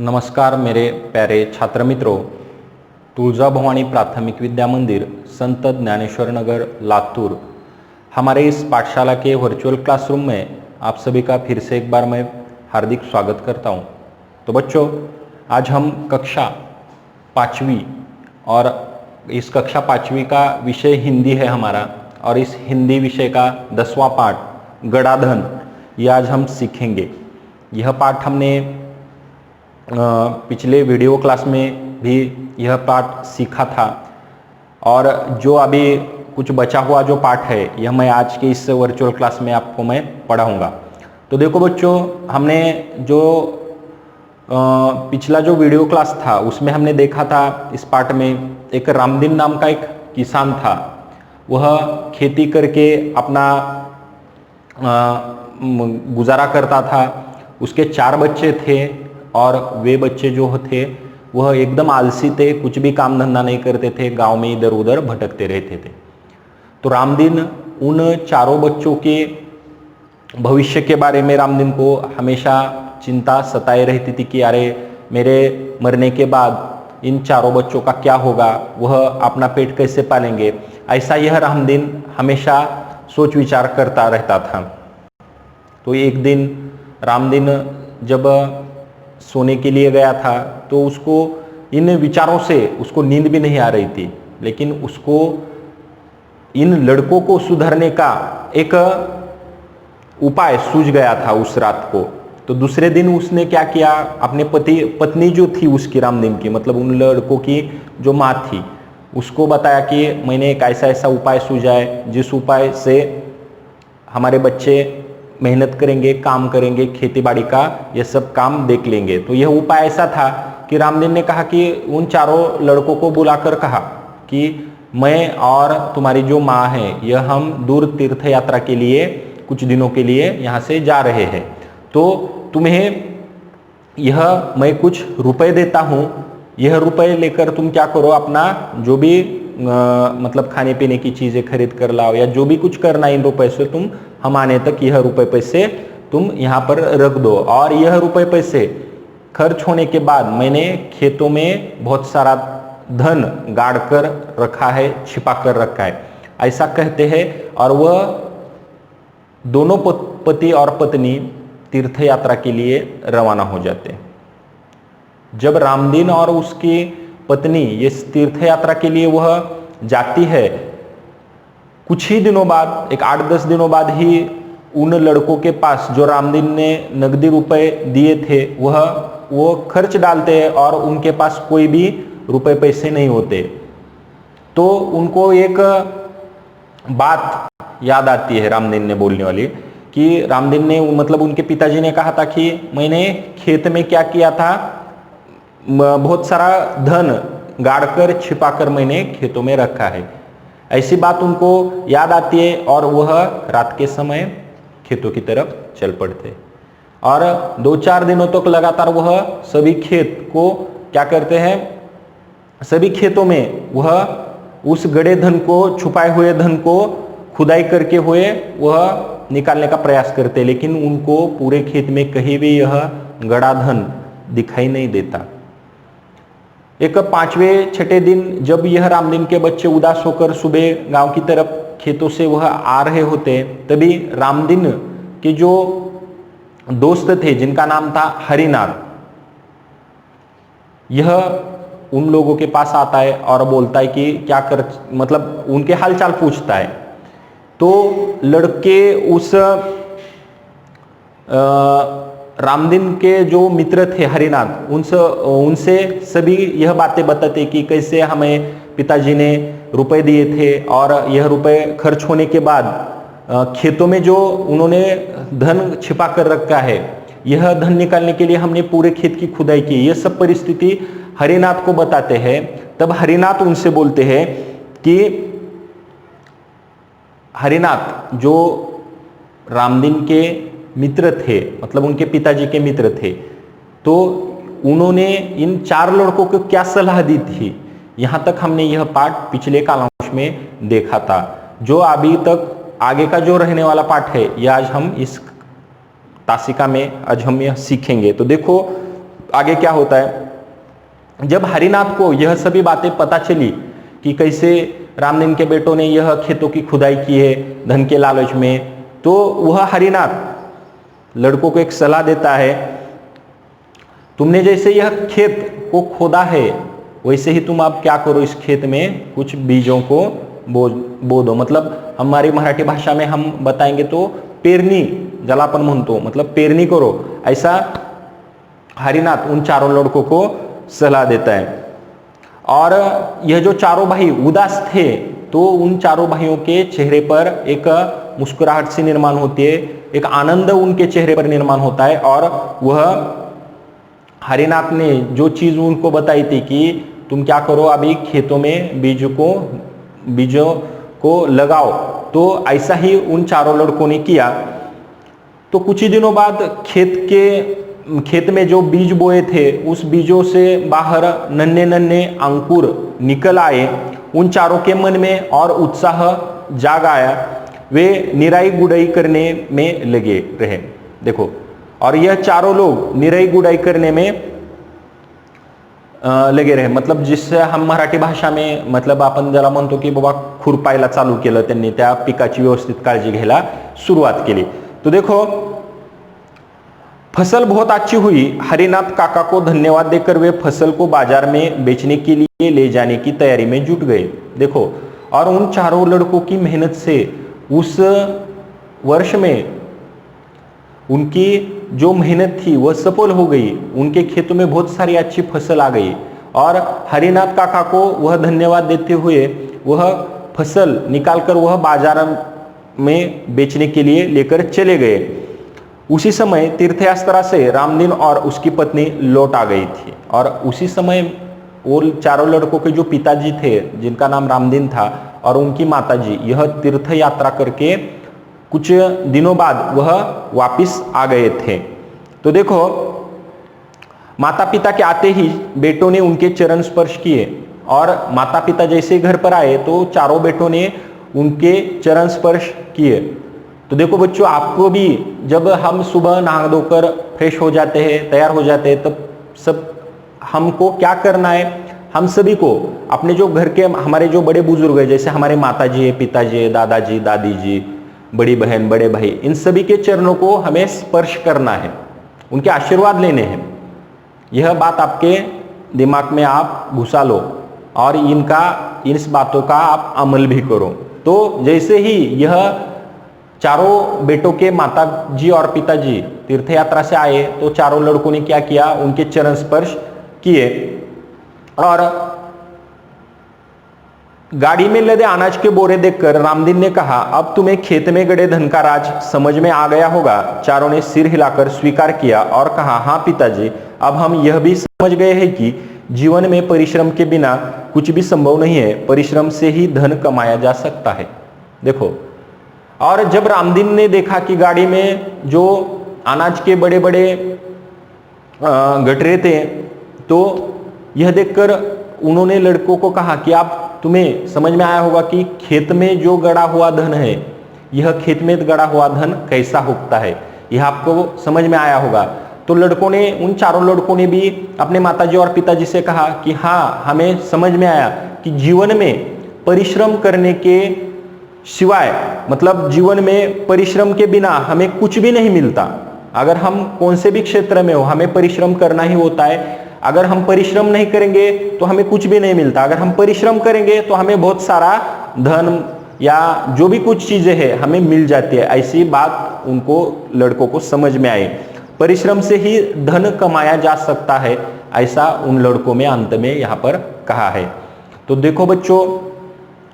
नमस्कार मेरे प्यारे छात्र मित्रों, तुलजा भवानी प्राथमिक विद्या मंदिर, संत ज्ञानेश्वर नगर, लातूर, हमारे इस पाठशाला के वर्चुअल क्लासरूम में आप सभी का फिर से एक बार मैं हार्दिक स्वागत करता हूं। तो बच्चों, आज हम कक्षा 5वीं और इस कक्षा 5वीं का विषय हिंदी है हमारा, और इस हिंदी विषय का 10वां पाठ गड़ाधन ये आज हम सीखेंगे। यह पाठ हमने पिछले वीडियो क्लास में भी यह पाठ सीखा था, और जो अभी कुछ बचा हुआ जो पाठ है यह मैं आज के इस वर्चुअल क्लास में आपको मैं पढ़ाऊंगा। तो देखो बच्चों, हमने जो पिछला जो वीडियो क्लास था उसमें हमने देखा था, इस पाठ में एक रामदीन नाम का एक किसान था। वह खेती करके अपना गुजारा करता था। उसके 4 बच्चे थे, और वे बच्चे जो थे वह एकदम आलसी थे, कुछ भी काम धंधा नहीं करते थे, गांव में इधर उधर भटकते रहते थे। तो रामदीन उन 4 बच्चों के भविष्य के बारे में रामदीन को हमेशा चिंता सताए रहती थी कि अरे मेरे मरने के बाद इन 4 बच्चों का क्या होगा, वह अपना पेट कैसे पालेंगे। ऐसा यह रामदीन हमेशा सोच विचार करता रहता था। तो एक दिन रामदीन जब सोने के लिए गया था तो उसको इन विचारों से उसको नींद भी नहीं आ रही थी, लेकिन उसको इन लड़कों को सुधारने का एक उपाय सूझ गया था उस रात को। तो दूसरे दिन उसने क्या किया, अपने पत्नी जो थी उसकी, रामदीन की मतलब उन लड़कों की जो माँ थी, उसको बताया कि मैंने एक ऐसा ऐसा उपाय सूझा है जिस उपाय से हमारे बच्चे मेहनत करेंगे, काम करेंगे, खेती बाड़ी का ये सब काम देख लेंगे। तो यह उपाय ऐसा था कि रामदीन ने कहा कि उन 4 लड़कों को बुलाकर कहा कि मैं और तुम्हारी जो माँ है यह हम दूर तीर्थ यात्रा के लिए कुछ दिनों के लिए यहाँ से जा रहे हैं, तो तुम्हें यह मैं कुछ रुपए देता हूँ, यह रुपए लेकर तुम क्या करो, अपना जो भी मतलब खाने पीने की चीज़ें खरीद कर लाओ, या जो भी कुछ करना इन रुपए से तुम हम आने तक यह रुपए पैसे तुम यहाँ पर रख दो। और यह रुपए पैसे खर्च होने के बाद मैंने खेतों में बहुत सारा धन गाड़ कर रखा है, छिपा कर रखा है, ऐसा कहते हैं। और वह दोनों पति और पत्नी तीर्थ यात्रा के लिए रवाना हो जाते। जब रामदीन और उसकी पत्नी ये तीर्थ यात्रा के लिए वह जाती है, कुछ ही दिनों बाद, एक 8-10 दिनों बाद ही उन लड़कों के पास जो रामदीन ने नकदी रुपए दिए थे वो खर्च डालते हैं, और उनके पास कोई भी रुपए पैसे नहीं होते। तो उनको एक बात याद आती है रामदीन ने बोलने वाली, कि रामदीन ने मतलब उनके पिताजी ने कहा था कि मैंने खेत में क्या किया था, बहुत सारा धन गाड़कर छिपाकर मैंने खेतों में रखा है, ऐसी बात उनको याद आती है। और वह रात के समय खेतों की तरफ चल पड़ते, और 2-4 दिनों तक लगातार वह सभी खेत को क्या करते हैं, सभी खेतों में वह उस गड़े धन को, छुपाए हुए धन को खुदाई करके हुए वह निकालने का प्रयास करते, लेकिन उनको पूरे खेत में कहीं भी यह गड़ा धन दिखाई नहीं देता। एक 5वें-6ठे दिन जब यह रामदीन के बच्चे उदास होकर सुबह गांव की तरफ खेतों से वह आ रहे होते, तभी रामदीन के जो दोस्त थे जिनका नाम था हरिनाथ, यह उन लोगों के पास आता है और बोलता है कि क्या कर, मतलब उनके हालचाल पूछता है। तो लड़के उस रामदीन के जो मित्र थे हरिनाथ, उनसे सभी यह बातें बताते कि कैसे हमें पिताजी ने रुपए दिए थे, और यह रुपए खर्च होने के बाद खेतों में जो उन्होंने धन छिपा कर रखा है, यह धन निकालने के लिए हमने पूरे खेत की खुदाई की। यह सब परिस्थिति हरिनाथ को बताते हैं। तब हरिनाथ उनसे बोलते हैं कि हरिनाथ जो रामदीन के मित्र थे, मतलब उनके पिताजी के मित्र थे, तो उन्होंने इन 4 लड़कों को क्या सलाह दी थी। यहाँ तक हमने यह पाठ पिछले कालांश में देखा था। जो अभी तक आगे का जो रहने वाला पाठ है, यह आज हम इस तासिका में आज हम यह सीखेंगे। तो देखो, आगे क्या होता है, जब हरिनाथ को यह सभी बातें पता चली कि कैसे रामदीन के बेटों ने यह खेतों की खुदाई की है धन के लालच में, तो वह हरिनाथ लड़कों को एक सलाह देता है, तुमने जैसे यह खेत को खोदा है वैसे ही तुम अब क्या करो, इस खेत में कुछ बीजों को बो दो। मतलब हमारी मराठी भाषा में हम बताएंगे तो पेरनी, ज्याला आपण म्हणतो, मतलब पेरनी करो, ऐसा हरिनाथ उन चारों लड़कों को सलाह देता है। और यह जो चारों भाई उदास थे तो उन चारों भाइयों के चेहरे पर एक मुस्कुराहट सी निर्माण होती है, एक आनंद उनके चेहरे पर निर्माण होता है। और वह हरिनाथ ने जो चीज उनको बताई थी कि तुम क्या करो, अभी खेतों में बीजों को लगाओ, तो ऐसा ही उन चारों लड़कों ने किया। तो कुछ ही दिनों बाद खेत में जो बीज बोए थे उस बीजों से बाहर नन्हे नन्हे अंकुर निकल आए। उन चारों के मन में और उत्साह जाग आया, वे निराई गुड़ाई करने में लगे रहे। देखो, और यह चारों लोग निराई गुड़ाई करने में लगे रहे, मतलब जिससे हम मराठी भाषा में मतलब आपण ज्याला म्हणतो की बाबा खुरपायला चालू केलं, त्यांनी त्या पिकाची व्यवस्थित काळजी घ्यायला सुरुवात केली। तो देखो, फसल बहुत अच्छी हुई। हरिनाथ काका को धन्यवाद देकर वे फसल को बाजार में बेचने के लिए ले जाने की तैयारी में जुट गए। देखो, और उन चारों लड़कों की मेहनत से उस वर्ष में उनकी जो मेहनत थी वह सफल हो गई, उनके खेतों में बहुत सारी अच्छी फसल आ गई। और हरिनाथ काका को वह धन्यवाद देते हुए वह फसल निकालकर वह बाजार में बेचने के लिए लेकर चले गए। उसी समय तीर्थयात्रा से रामदीन और उसकी पत्नी लौट आ गई थी। और उसी समय वो चारों लड़कों के जो पिताजी थे जिनका नाम रामदीन था और उनकी माताजी यह तीर्थ यात्रा करके कुछ दिनों बाद वह वापिस आ गए थे। तो देखो, माता पिता के आते ही बेटों ने उनके चरण स्पर्श किए, और माता पिता जैसे घर पर आए तो चारों बेटों ने उनके चरण स्पर्श किए। तो देखो बच्चों, आपको भी जब हम सुबह नहा धोकर फ्रेश हो जाते हैं, तैयार हो जाते हैं, तब सब हमको क्या करना है, हम सभी को अपने जो घर के हमारे जो बड़े बुजुर्ग हैं, जैसे हमारे माताजी है, पिताजी है, दादाजी, दादी जी, बड़ी बहन, बड़े भाई, इन सभी के चरणों को हमें स्पर्श करना है, उनके आशीर्वाद लेने हैं। यह बात आपके दिमाग में आप घुसा लो और इस बातों का आप अमल भी करो। तो जैसे ही यह चारों बेटों के माता जी और पिताजी तीर्थयात्रा से आए तो चारों लड़कों ने क्या किया, उनके चरण स्पर्श किए। और गाड़ी में लदे अनाज के बोरे देखकर रामदीन ने कहा, अब तुम्हें खेत में गड़े धन का राज समझ में आ गया होगा। चारों ने सिर हिलाकर स्वीकार किया और कहा, हाँ पिताजी, अब हम यह भी समझ गए हैं कि जीवन में परिश्रम के बिना कुछ भी संभव नहीं है, परिश्रम से ही धन कमाया जा सकता है। देखो, और जब रामदीन ने देखा कि गाड़ी में जो अनाज के बड़े बड़े गठरे थे, तो यह देखकर उन्होंने लड़कों को कहा कि आप तुम्हें समझ में आया होगा कि खेत में जो गड़ा हुआ धन है, यह खेत में गड़ा हुआ धन कैसा होता है, यह आपको समझ में आया होगा। तो लड़कों ने, उन चारों लड़कों ने भी अपने माताजी और पिताजी से कहा कि हाँ, हमें समझ में आया कि जीवन में परिश्रम करने के सिवाय, मतलब जीवन में परिश्रम के बिना हमें कुछ भी नहीं मिलता। अगर हम कौन से भी क्षेत्र में हो, हमें परिश्रम करना ही होता है। अगर हम परिश्रम नहीं करेंगे तो हमें कुछ भी नहीं मिलता। अगर हम परिश्रम करेंगे तो हमें बहुत सारा धन या जो भी कुछ चीजें हैं हमें मिल जाती है। ऐसी बात उनको, लड़कों को समझ में आई। परिश्रम से ही धन कमाया जा सकता है, ऐसा उन लड़कों में अंत में यहाँ पर कहा है। तो देखो बच्चों,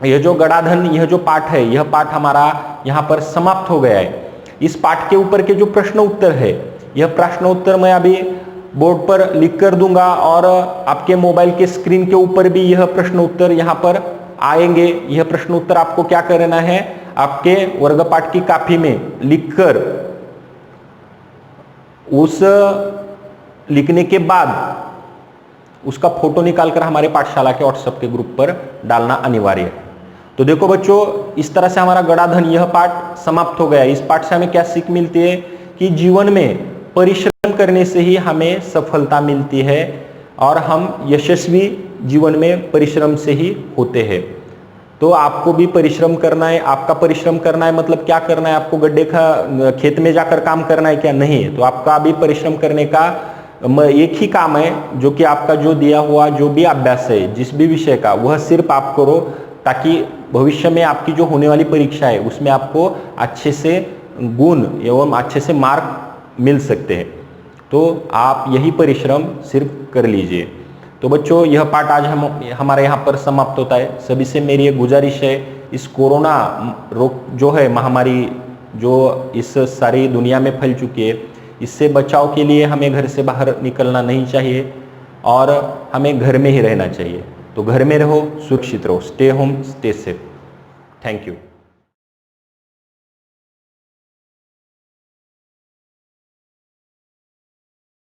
यह जो गड़ाधन, यह जो पाठ है, यह पाठ हमारा यहाँ पर समाप्त हो गया है। इस पाठ के ऊपर के जो प्रश्न उत्तर है, यह प्रश्न उत्तर मैं अभी बोर्ड पर लिख कर दूंगा और आपके मोबाइल के स्क्रीन के ऊपर भी यह प्रश्न उत्तर यहाँ पर आएंगे। यह प्रश्न उत्तर आपको क्या करना है, आपके वर्गपाठ की कॉपी में लिखकर, उस लिखने के बाद उसका फोटो निकालकर हमारे पाठशाला के व्हाट्सएप के ग्रुप पर डालना अनिवार्य है। तो देखो बच्चों, इस तरह से हमारा गड़ाधन यह पाठ समाप्त हो गया। इस पाठ से हमें क्या सीख मिलती है कि जीवन में परिश्रम करने से ही हमें सफलता मिलती है और हम यशस्वी जीवन में परिश्रम से ही होते हैं। तो आपको भी परिश्रम करना है। आपका परिश्रम करना है मतलब क्या करना है? आपको गड्ढे का खेत में जाकर काम करना है क्या? नहीं है। तो आपका भी परिश्रम करने का एक ही काम है, जो कि आपका जो दिया हुआ जो भी अभ्यास है जिस भी विषय का, वह सिर्फ आप करो, ताकि भविष्य में आपकी जो होने वाली परीक्षा है उसमें आपको अच्छे से गुण एवं अच्छे से मार्क मिल सकते हैं। तो आप यही परिश्रम सिर्फ कर लीजिए। तो बच्चों, यह पाठ आज हमारे यहाँ पर समाप्त होता है। सभी से मेरी एक गुजारिश है, इस कोरोना रोग जो है महामारी जो इस सारी दुनिया में फैल चुकी है, इससे बचाव के लिए हमें घर से बाहर निकलना नहीं चाहिए और हमें घर में ही रहना चाहिए। तो घर में रहो, सुरक्षित रहो। Stay home, stay safe. Thank you.